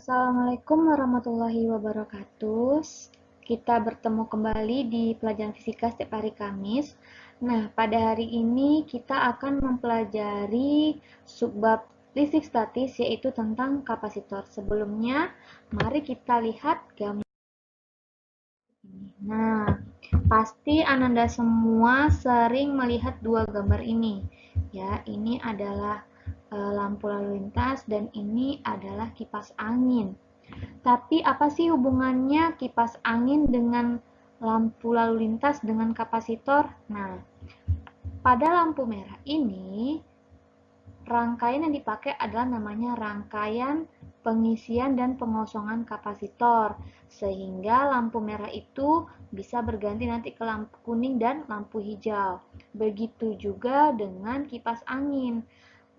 Assalamualaikum warahmatullahi wabarakatuh. Kita bertemu kembali di pelajaran fisika setiap hari Kamis. Nah, pada hari ini kita akan mempelajari subbab listrik statis, yaitu tentang kapasitor. Sebelumnya, mari kita lihat gambar ini. Nah, pasti Ananda semua sering melihat dua gambar ini. Ya, ini adalah lampu lalu lintas dan ini adalah kipas angin. Tapi apa sih hubungannya kipas angin dengan lampu lalu lintas dengan kapasitor? Nah, pada lampu merah ini rangkaian yang dipakai adalah namanya rangkaian pengisian dan pengosongan kapasitor, sehingga lampu merah itu bisa berganti nanti ke lampu kuning dan lampu hijau. Begitu juga dengan kipas angin.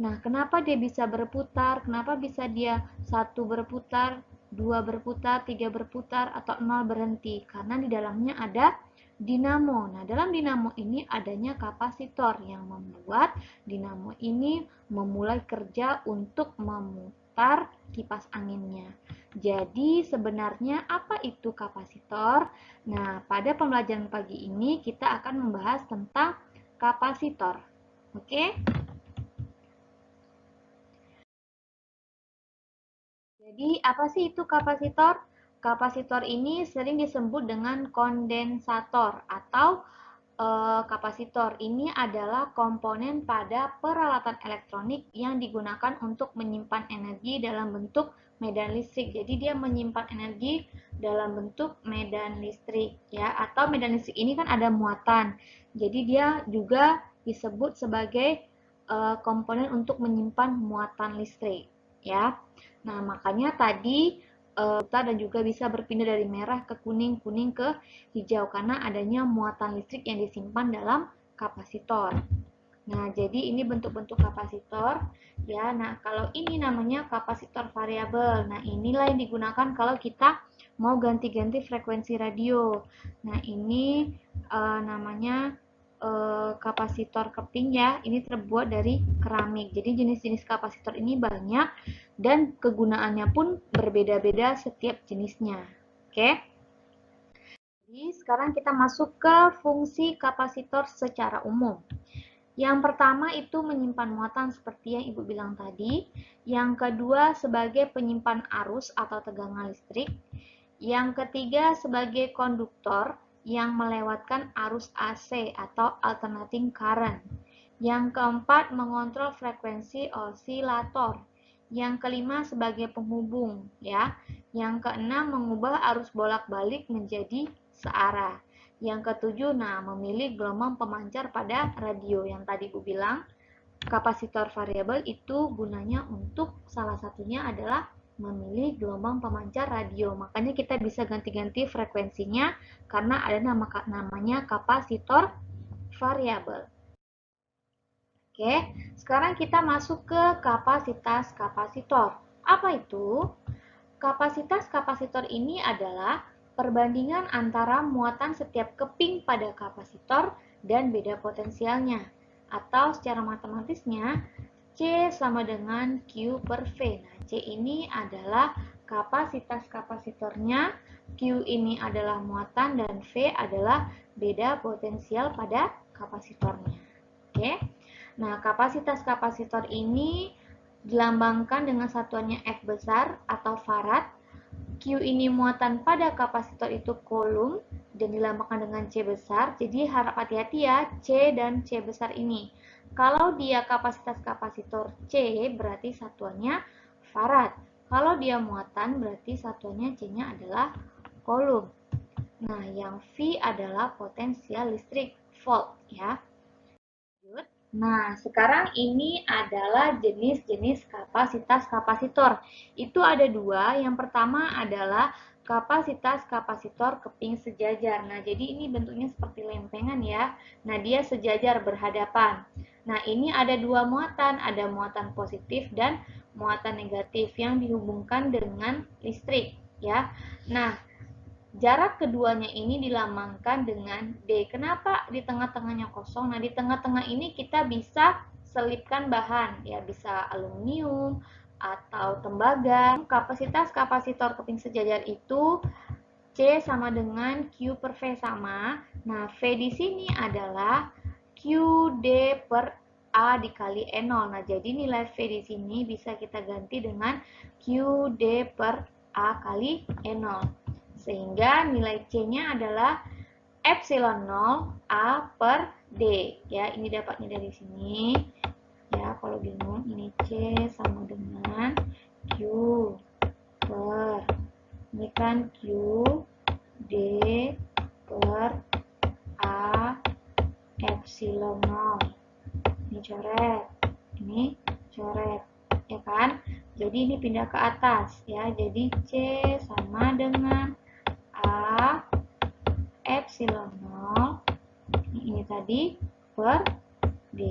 Nah, kenapa dia bisa berputar? Kenapa bisa dia satu berputar, dua berputar, tiga berputar, atau nol berhenti? Karena di dalamnya ada dinamo. Nah, dalam dinamo ini adanya kapasitor yang membuat dinamo ini memulai kerja untuk memutar kipas anginnya. Jadi, sebenarnya apa itu kapasitor? Nah, pada pembelajaran pagi ini kita akan membahas tentang kapasitor. Oke? Jadi, apa sih itu kapasitor? Kapasitor ini sering disebut dengan kondensator atau kapasitor. Ini adalah komponen pada peralatan elektronik yang digunakan untuk menyimpan energi dalam bentuk medan listrik. Jadi dia menyimpan energi dalam bentuk medan listrik ya, atau medan listrik ini kan ada muatan. Jadi dia juga disebut sebagai komponen untuk menyimpan muatan listrik ya. Nah, makanya tadi putar dan juga bisa berpindah dari merah ke kuning, kuning ke hijau karena adanya muatan listrik yang disimpan dalam kapasitor. Nah, jadi ini bentuk-bentuk kapasitor ya. Nah, kalau ini namanya kapasitor variabel. Nah, inilah yang digunakan kalau kita mau ganti-ganti frekuensi radio. Nah, ini namanya kapasitor keping ya. Ini terbuat dari keramik. Jadi jenis-jenis kapasitor ini banyak dan kegunaannya pun berbeda-beda setiap jenisnya. Oke. Jadi sekarang kita masuk ke fungsi kapasitor secara umum. Yang pertama itu menyimpan muatan seperti yang Ibu bilang tadi. Yang kedua sebagai penyimpan arus atau tegangan listrik. Yang ketiga sebagai konduktor yang melewatkan arus AC atau alternating current. Yang keempat mengontrol frekuensi osilator. Yang kelima sebagai penghubung ya. Yang keenam mengubah arus bolak-balik menjadi searah. Yang ketujuh, memilih gelombang pemancar pada radio. Yang tadi Bu bilang, kapasitor variabel itu gunanya untuk salah satunya adalah memilih gelombang pemancar radio. Makanya kita bisa ganti-ganti frekuensinya karena ada namanya kapasitor variabel. Oke, sekarang kita masuk ke kapasitas kapasitor. Apa itu? Kapasitas kapasitor ini adalah perbandingan antara muatan setiap keping pada kapasitor dan beda potensialnya. Atau secara matematisnya, C sama dengan Q per V. Nah, C ini adalah kapasitas kapasitornya, Q ini adalah muatan, dan V adalah beda potensial pada kapasitornya. Oke. Nah, kapasitas kapasitor ini dilambangkan dengan satuannya F besar atau farad. Q ini muatan pada kapasitor itu coulomb dan dilambangkan dengan C besar. Jadi harap hati-hati ya C dan C besar ini. Kalau dia kapasitas kapasitor C berarti satuannya farad. Kalau dia muatan berarti satuannya C-nya adalah coulomb. Nah, yang V adalah potensial listrik volt ya. Nah, sekarang ini adalah jenis-jenis kapasitas kapasitor. Itu ada dua. Yang pertama adalah kapasitas kapasitor keping sejajar. Nah, jadi ini bentuknya seperti lempengan ya. Nah, dia sejajar berhadapan. Nah, ini ada dua muatan. Ada muatan positif dan muatan negatif yang dihubungkan dengan listrik ya. Nah, jarak keduanya ini dilambangkan dengan D. Kenapa di tengah-tengahnya kosong? Nah, di tengah-tengah ini kita bisa selipkan bahan, ya bisa aluminium, atau tembaga. Kapasitas kapasitor keping sejajar itu C sama dengan Q per V sama. Nah, V di sini adalah QD per A dikali E0. Nah, jadi nilai V di sini bisa kita ganti dengan QD per A kali E0. Sehingga nilai C-nya adalah epsilon 0 A per D. Ya, ini dapatnya dari sini. Ya, kalau bingung, ini C sama dengan Q per, ini kan Q D per A epsilon 0. Ini coret, ini coret, ya kan? Jadi ini pindah ke atas, ya. Jadi C sama dengan A epsilon 0, ini tadi, per D.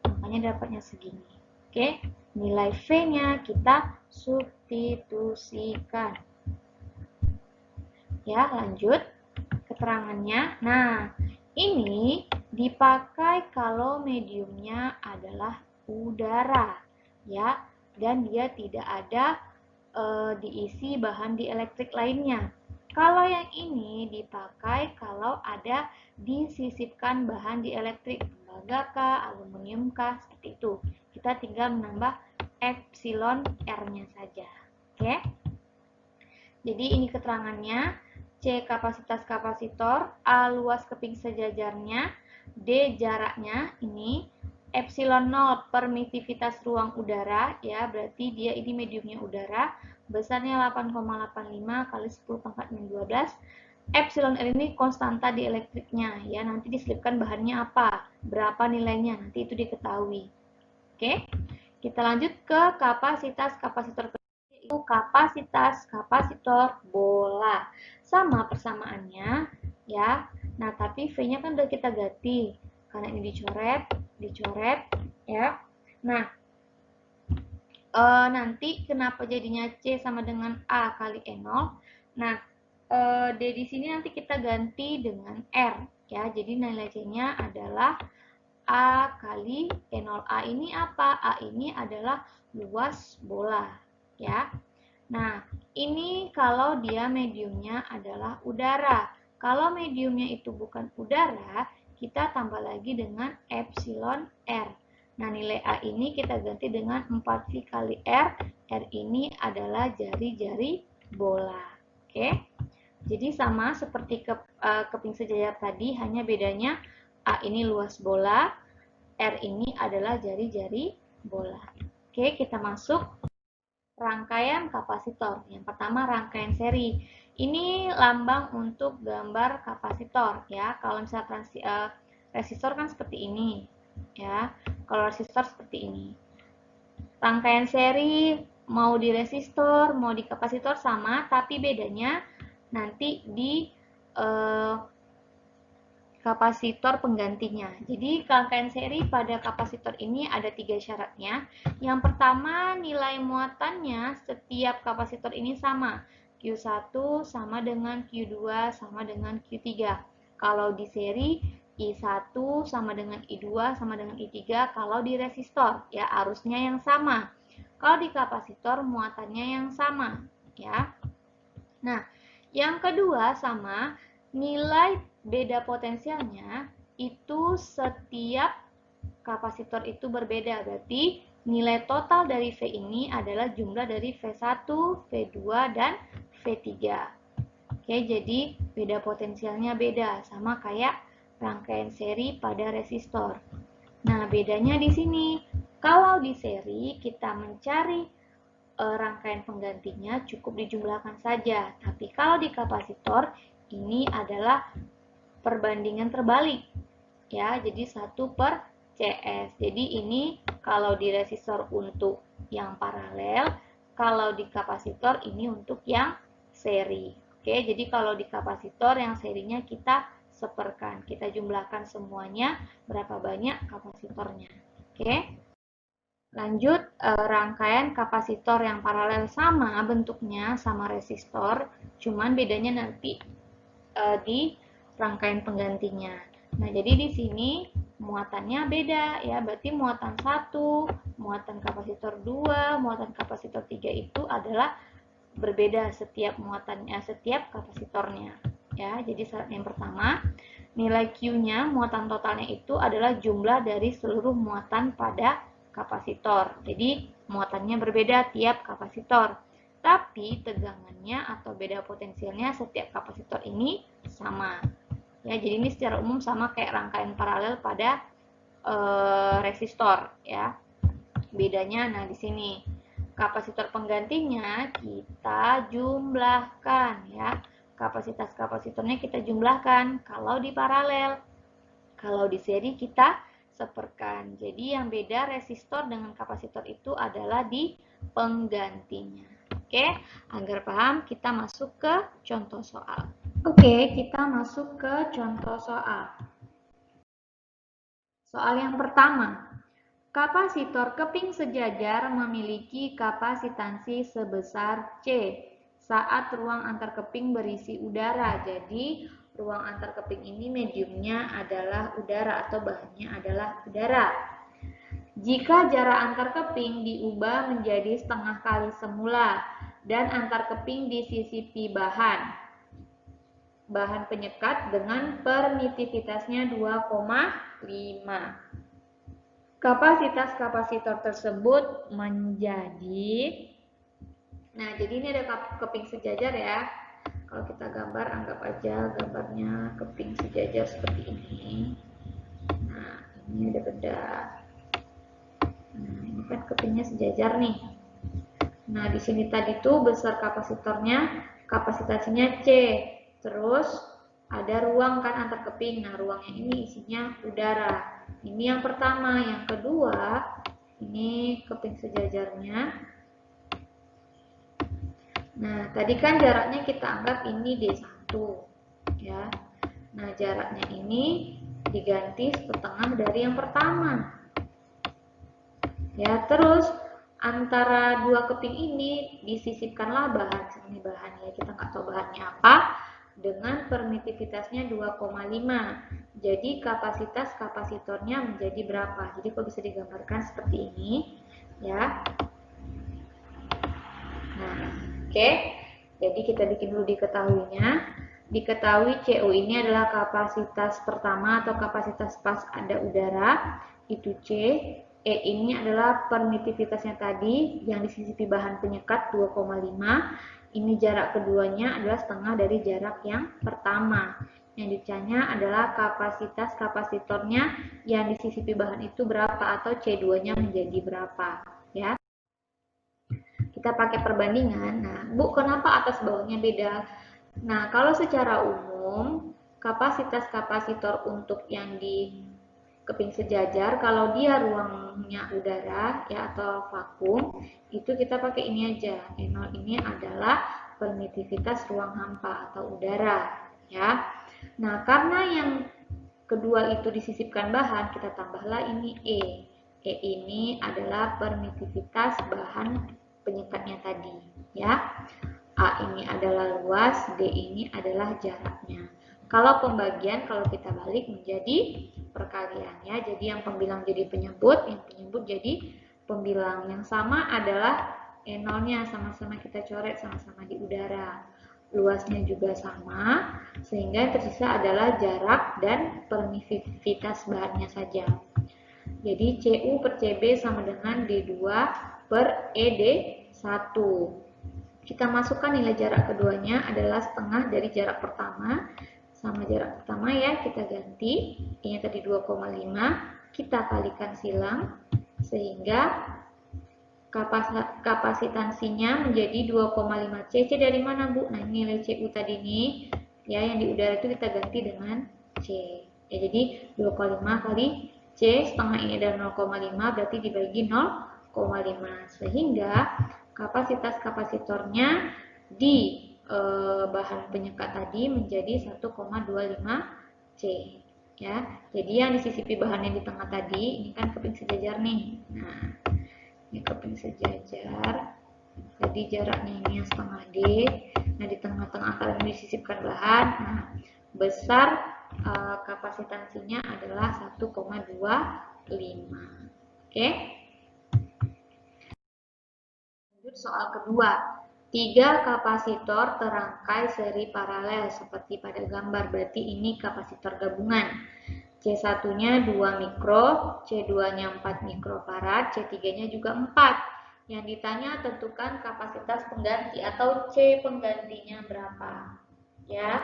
Makanya dapatnya segini. Oke, nilai V-nya kita substitusikan. Ya, lanjut keterangannya. Nah, ini dipakai kalau mediumnya adalah udara, ya, dan dia tidak ada diisi bahan dielektrik lainnya. Kalau yang ini dipakai kalau ada disisipkan bahan dielektrik, tembaga kah, aluminium kah, seperti itu. Kita tinggal menambah epsilon R-nya saja. Oke? Jadi ini keterangannya. C kapasitas kapasitor, A luas keping sejajarnya, D jaraknya, ini epsilon 0 permisivitas ruang udara, ya berarti dia ini mediumnya udara, besarnya 8,85 kali 10 pangkat min 12. Epsilon R ini konstanta di elektriknya, ya nanti diselipkan bahannya apa, berapa nilainya, nanti itu diketahui. Oke, kita lanjut ke kapasitas kapasitor. Itu kapasitas kapasitor bola. Sama persamaannya, ya. Nah, tapi V-nya kan udah kita ganti. Karena ini dicoret, ya. Nah, nanti kenapa jadinya C sama dengan A kali E0? Nah, D di sini nanti kita ganti dengan R, ya. Jadi nilai C-nya adalah A kali E0A ini apa? A ini adalah luas bola, ya. Nah, ini kalau dia mediumnya adalah udara. Kalau mediumnya itu bukan udara, kita tambah lagi dengan epsilon R. Nah, nilai A ini kita ganti dengan 4V kali R. R ini adalah jari-jari bola. Oke? Jadi sama seperti keping sejajar tadi, hanya bedanya A ini luas bola, R ini adalah jari-jari bola. Oke, kita masuk rangkaian kapasitor. Yang pertama rangkaian seri. Ini lambang untuk gambar kapasitor, ya. Kalau misalnya resistor kan seperti ini, ya. Kalau resistor seperti ini. Rangkaian seri mau di resistor, mau di kapasitor sama, tapi bedanya nanti di kapasitor penggantinya. Jadi rangkaian seri pada kapasitor ini ada 3 syaratnya. Yang pertama, nilai muatannya setiap kapasitor ini sama. Q1 sama dengan Q2 sama dengan Q3. Kalau di seri, I1 sama dengan I2 sama dengan I3 kalau di resistor, ya arusnya yang sama. Kalau di kapasitor muatannya yang sama, ya. Nah, yang kedua sama, nilai beda potensialnya itu setiap kapasitor itu berbeda. Berarti nilai total dari V ini adalah jumlah dari V1, V2, dan V3. Oke, jadi beda potensialnya beda, sama kayak rangkaian seri pada resistor. Nah, bedanya di sini. Kalau di seri kita mencari rangkaian penggantinya cukup dijumlahkan saja. Tapi kalau di kapasitor ini adalah perbandingan terbalik. Ya, jadi 1 per CS. Jadi ini kalau di resistor untuk yang paralel, kalau di kapasitor ini untuk yang seri. Oke, jadi kalau di kapasitor yang serinya kita seperkan, kita jumlahkan semuanya berapa banyak kapasitornya. Oke. Lanjut, rangkaian kapasitor yang paralel sama bentuknya sama resistor, cuman bedanya nanti di rangkaian penggantinya. Nah, jadi di sini muatannya beda ya, berarti muatan 1 muatan kapasitor 2, muatan kapasitor 3 itu adalah berbeda setiap muatannya, setiap kapasitornya. Ya, jadi syarat yang pertama, nilai Q-nya, muatan totalnya itu adalah jumlah dari seluruh muatan pada kapasitor. Jadi, muatannya berbeda tiap kapasitor. Tapi, tegangannya atau beda potensialnya setiap kapasitor ini sama. Ya, jadi ini secara umum sama kayak rangkaian paralel pada resistor, ya. Bedanya, nah di sini kapasitor penggantinya kita jumlahkan, ya. Kapasitas kapasitornya kita jumlahkan kalau di paralel. Kalau di seri kita seperkan. Jadi yang beda resistor dengan kapasitor itu adalah di penggantinya. Oke, agar paham kita masuk ke contoh soal. Oke, kita masuk ke contoh soal. Soal yang pertama. Kapasitor keping sejajar memiliki kapasitansi sebesar C saat ruang antar keping berisi udara. Jadi, ruang antar keping ini mediumnya adalah udara atau bahannya adalah udara. Jika jarak antar keping diubah menjadi setengah kali semula dan antar keping disisipi bahan penyekat dengan permitivitasnya 2,5. Kapasitas kapasitor tersebut menjadi, nah jadi ini ada keping sejajar ya. Kalau kita gambar, anggap aja gambarnya keping sejajar seperti ini. Nah ini ada benda. Nah ini kan kepingnya sejajar nih. Nah di sini tadi tuh besar kapasitornya, kapasitasnya C. Terus ada ruang kan antar keping. Nah ruangnya ini isinya udara. Ini yang pertama. Yang kedua, ini keping sejajarnya. Nah, tadi kan jaraknya kita anggap ini D1. Ya. Nah, jaraknya ini diganti setengah dari yang pertama. Ya, terus antara dua keping ini disisipkanlah bahan. Ini bahan ya, kita nggak tahu bahannya apa. Dengan permitivitasnya 2,5. Jadi kapasitas kapasitornya menjadi berapa? Jadi kok bisa digambarkan seperti ini, ya. Nah, oke. Jadi kita bikin dulu diketahuinya. Diketahui CO ini adalah kapasitas pertama atau kapasitas pas ada udara, itu C. E ini adalah permitivitasnya tadi yang disisipi bahan penyekat 2,5. Ini jarak keduanya adalah setengah dari jarak yang pertama. Yang dicanya adalah kapasitas kapasitornya yang disisipi bahan itu berapa atau C2-nya menjadi berapa, ya. Kita pakai perbandingan. Nah, Bu, kenapa atas bawahnya beda? Nah, kalau secara umum kapasitas kapasitor untuk yang di keping sejajar, kalau dia ruangnya udara ya atau vakum, itu kita pakai ini aja. E0 ini adalah permitivitas ruang hampa atau udara, ya. Nah, karena yang kedua itu disisipkan bahan, kita tambahlah ini E. E ini adalah permitivitas bahan penyekatnya tadi, ya. A ini adalah luas, D ini adalah jaraknya. Kalau pembagian, kalau kita balik menjadi perkaliannya, jadi yang pembilang jadi penyebut, yang penyebut jadi pembilang. Yang sama adalah E0-nya, sama-sama kita coret, sama-sama di udara. Luasnya juga sama, sehingga yang tersisa adalah jarak dan permitivitas bahannya saja. Jadi CU per CB sama dengan D2 per ED1. Kita masukkan nilai jarak keduanya adalah setengah dari jarak pertama. Sama jarak pertama ya, kita ganti. Ini tadi 2,5, kita kalikan silang. Sehingga kapasitansinya menjadi 2,5 C. C dari mana, Bu? Nah, nilai CU tadi nih, ya yang di udara itu kita ganti dengan C. Ya, jadi 2,5 kali C, setengah ini adalah 0,5, berarti dibagi 0,5. Sehingga kapasitas kapasitornya di bahan penyekat tadi menjadi 1,25 C. Ya, jadi yang disisipi bahannya di tengah tadi, ini kan keping sejajar nih. Nah, ini keping sejajar, jadi jaraknya ini yang setengah D. Nah, di tengah-tengah kalian disisipkan bahan. Nah, besar kapasitansinya adalah 1,25. Oke. Soal kedua, 3 kapasitor terangkai seri paralel seperti pada gambar, berarti ini kapasitor gabungan. C1-nya 2 mikro, C2-nya 4 mikrofarad, C3-nya juga 4. Yang ditanya tentukan kapasitas pengganti atau C penggantinya berapa. Ya,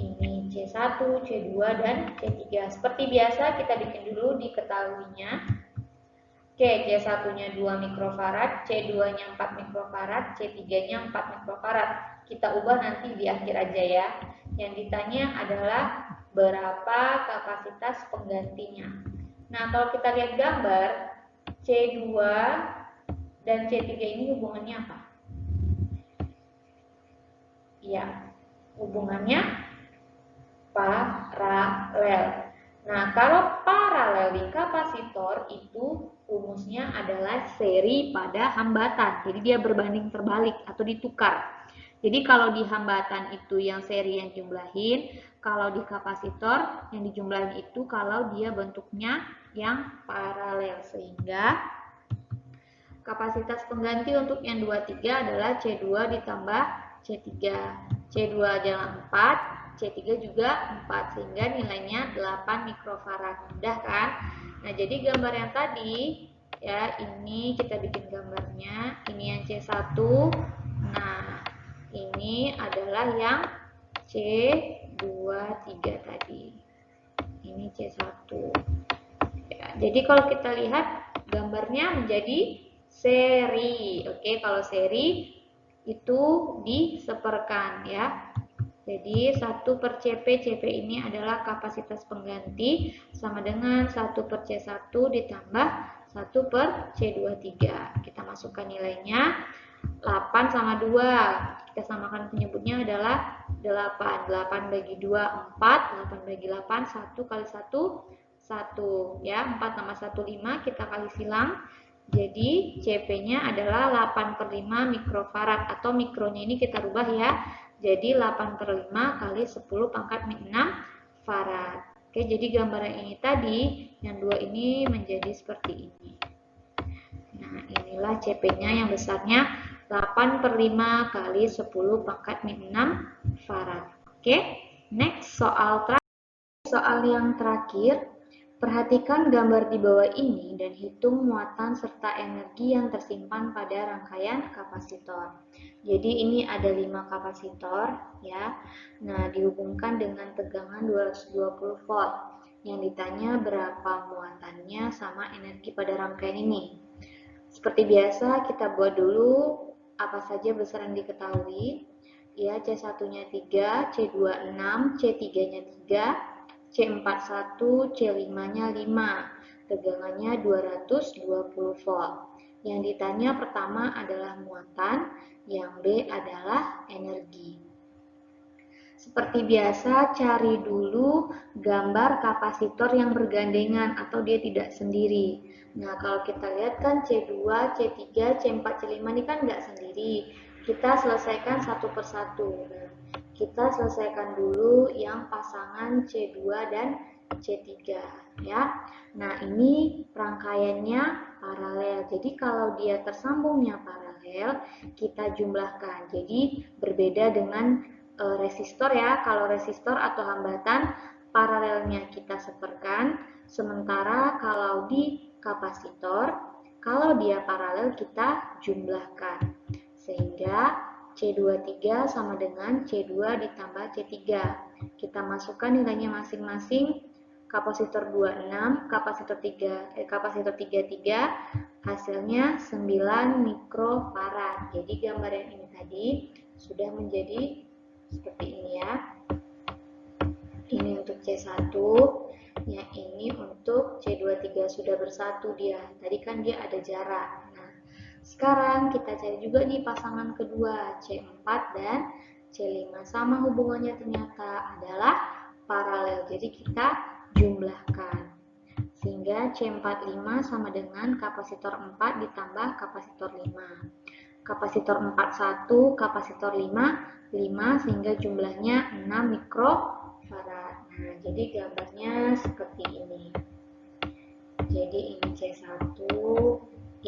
ini C1, C2, dan C3. Seperti biasa kita bikin dulu diketahuinya. Oke, C1-nya 2 mikrofarad, C2-nya 4 mikrofarad, C3-nya 4 mikrofarad. Kita ubah nanti di akhir aja ya. Yang ditanya adalah berapa kapasitas penggantinya. Nah, kalau kita lihat gambar, C2 dan C3 ini hubungannya apa? Iya, hubungannya paralel. Nah, kalau paralel di kapasitor itu rumusnya adalah seri pada hambatan. Jadi dia berbanding terbalik atau ditukar. Jadi kalau di hambatan itu yang seri yang jumlahin, kalau di kapasitor yang dijumlahin itu kalau dia bentuknya yang paralel. Sehingga kapasitas pengganti untuk yang 23 adalah C2 ditambah C3. C2 adalah 4, C3 juga 4, sehingga nilainya 8 mikrofarad. Mudah kan? Nah, jadi gambar yang tadi ya, ini kita bikin gambarnya. Ini yang C1. Nah, ini adalah yang C23 tadi. Ini C1. Ya, jadi kalau kita lihat gambarnya menjadi seri. Oke, kalau seri itu diseperkan ya. Jadi 1 per CP, CP ini adalah kapasitas pengganti sama dengan 1 per C1 ditambah 1 per C23. Kita masukkan nilainya 8 sama 2. Kita samakan penyebutnya adalah 8. 8 bagi 2, 4. 8 bagi 8, 1 kali 1, 1. Ya, 4 tambah 1, 5. Kita kali silang. Jadi CP-nya adalah 8 per 5 mikrofarad. Atau mikronya ini kita rubah ya. Jadi 8 per 5 kali 10 pangkat min 6 farad. Oke, jadi gambar yang ini tadi, yang 2 ini menjadi seperti ini. Nah, inilah CP-nya yang besarnya 8 per 5 kali 10 pangkat min 6 farad. Oke, next soal terakhir. Soal yang terakhir, perhatikan gambar di bawah ini dan hitung muatan serta energi yang tersimpan pada rangkaian kapasitor. Jadi ini ada 5 kapasitor ya. Nah, dihubungkan dengan tegangan 220 volt. Yang ditanya berapa muatannya sama energi pada rangkaian ini. Seperti biasa kita buat dulu apa saja besaran diketahui. Ya, C1-nya 3, C2 6, C3-nya 3, C4 1, C5-nya 5. Tegangannya 220 volt. Yang ditanya pertama adalah muatan, yang B adalah energi. Seperti biasa, cari dulu gambar kapasitor yang bergandengan atau dia tidak sendiri. Nah, kalau kita lihat kan C2, C3, C4, C5 ini kan nggak sendiri. Kita selesaikan satu persatu. Kita selesaikan dulu yang pasangan C2 dan C3 ya. Nah, ini rangkaiannya paralel. Jadi kalau dia tersambungnya paralel, kita jumlahkan. Jadi berbeda dengan resistor ya. Kalau resistor atau hambatan paralelnya kita seperkan, sementara kalau di kapasitor, kalau dia paralel kita jumlahkan. Sehingga C23 sama dengan C2 ditambah C3. Kita masukkan nilainya masing-masing. Kapasitor 26, kapasitor 33, hasilnya 9 mikrofarad. Jadi gambar yang ini tadi sudah menjadi seperti ini ya. Ini untuk C1, yang ini untuk C23 sudah bersatu dia. Tadi kan dia ada jarak. Nah, sekarang kita cari juga nih pasangan kedua, C4 dan C5. Sama hubungannya ternyata adalah paralel. Jadi kita jumlahkan. Sehingga C45 sama dengan kapasitor 4 ditambah kapasitor 5. Kapasitor 4 1, kapasitor 5 5, sehingga jumlahnya 6 mikrofarad. Nah, jadi gambarnya seperti ini. Jadi ini C1,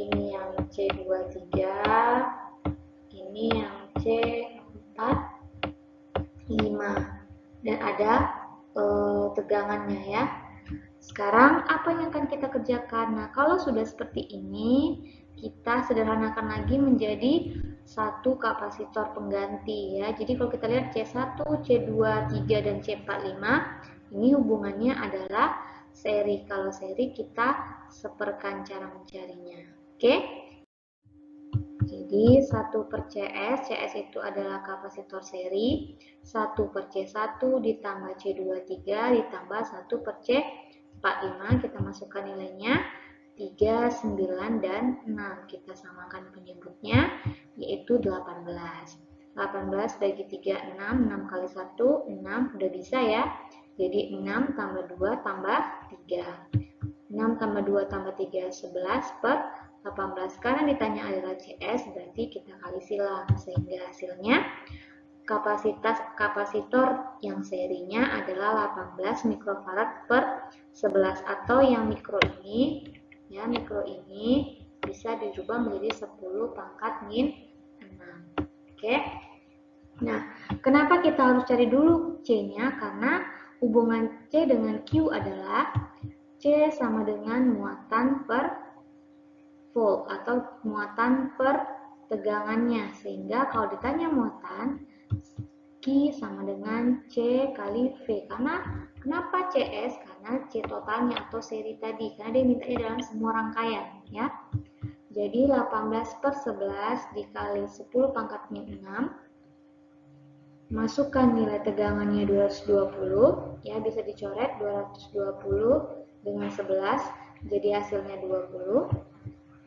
ini yang C23, ini yang C45 dan ada tegangannya ya. Sekarang apa yang akan kita kerjakan? Nah, kalau sudah seperti ini, kita sederhanakan lagi menjadi satu kapasitor pengganti ya. Jadi kalau kita lihat C1, C2, 3 dan C45, ini hubungannya adalah seri. Kalau seri kita seperkan cara mencarinya. Oke? Jadi 1 per CS, CS itu adalah kapasitor seri, 1 per C1 ditambah C23 ditambah 1 per C45, kita masukkan nilainya 3, 9, dan 6. Kita samakan penyebutnya, yaitu 18. 18 bagi 3, 6, 6 kali 1, 6, udah bisa ya. Jadi 6 tambah 2 tambah 3. 6 tambah 2 tambah 3, 11 per 18. Karena ditanya adalah CS, berarti kita kali silang. Sehingga hasilnya kapasitas kapasitor yang serinya adalah 18 mikrofarad per 11. Atau yang mikro ini, ya mikro ini bisa dirubah menjadi 10 pangkat min 6. Oke. Nah, kenapa kita harus cari dulu C-nya? Karena hubungan C dengan Q adalah C sama dengan muatan per volt atau muatan per tegangannya, sehingga kalau ditanya muatan, Q sama dengan C kali V. Karena kenapa CS? Karena C totalnya atau seri tadi, karena dia mintanya dalam semua rangkaian ya. Jadi 18 per 11 dikali 10 pangkat min 6, masukkan nilai tegangannya 220 ya, bisa dicoret 220 dengan 11, jadi hasilnya 20.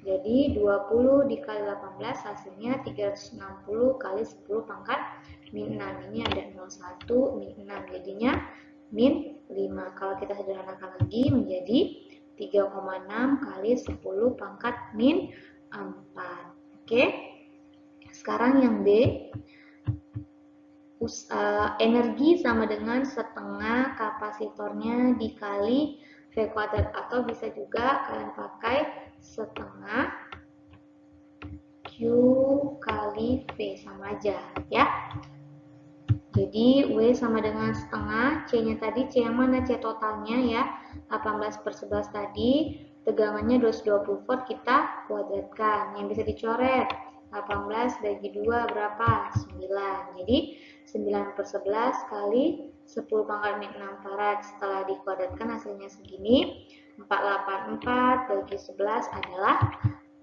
Jadi 20 dikali 18 hasilnya 360 kali 10 pangkat min 6. Ini ada 01 min 6, jadinya min 5. Kalau kita sederhanakan lagi menjadi 3,6 kali 10 pangkat min 4. Oke. Sekarang yang B, energi sama dengan setengah kapasitornya dikali V kuadrat, atau bisa juga kalian pakai setengah Q kali V, sama aja ya. Jadi W sama dengan setengah, C-nya tadi, C yang mana? C totalnya ya, 18 per 11 tadi, tegangannya 220 volt, kita kuadratkan. Yang bisa dicoret, 18 bagi 2 berapa? 9. Jadi 9 per 11 kali 10 pangkat min 6 farad. Setelah dikuadratkan hasilnya segini. 484 bagi 11 adalah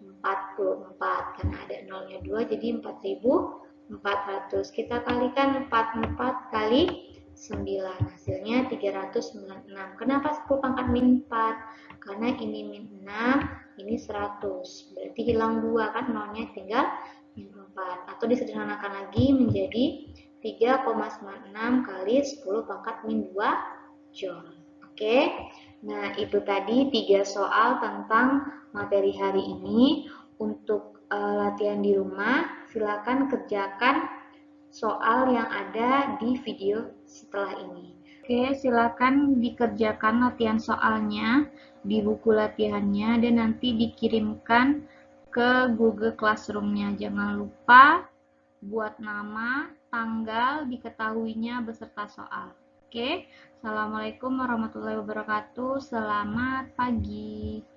44. Karena ada nolnya 2, jadi 4400. Kita kalikan 44 kali 9. Hasilnya 396. Kenapa 10 pangkat min 4? Karena ini min 6, ini 100. Berarti hilang 2 kan, nolnya tinggal min 4. Atau disederhanakan lagi menjadi 3,96 kali 10 pangkat min 2 joule. Oke. Nah, itu tadi 3 soal tentang materi hari ini. Untuk latihan di rumah, silakan kerjakan soal yang ada di video setelah ini. Oke, silakan dikerjakan latihan soalnya di buku latihannya dan nanti dikirimkan ke Google Classroom-nya. Jangan lupa buat nama, tanggal, diketahuinya beserta soal. Oke, Assalamualaikum warahmatullahi wabarakatuh. Selamat pagi.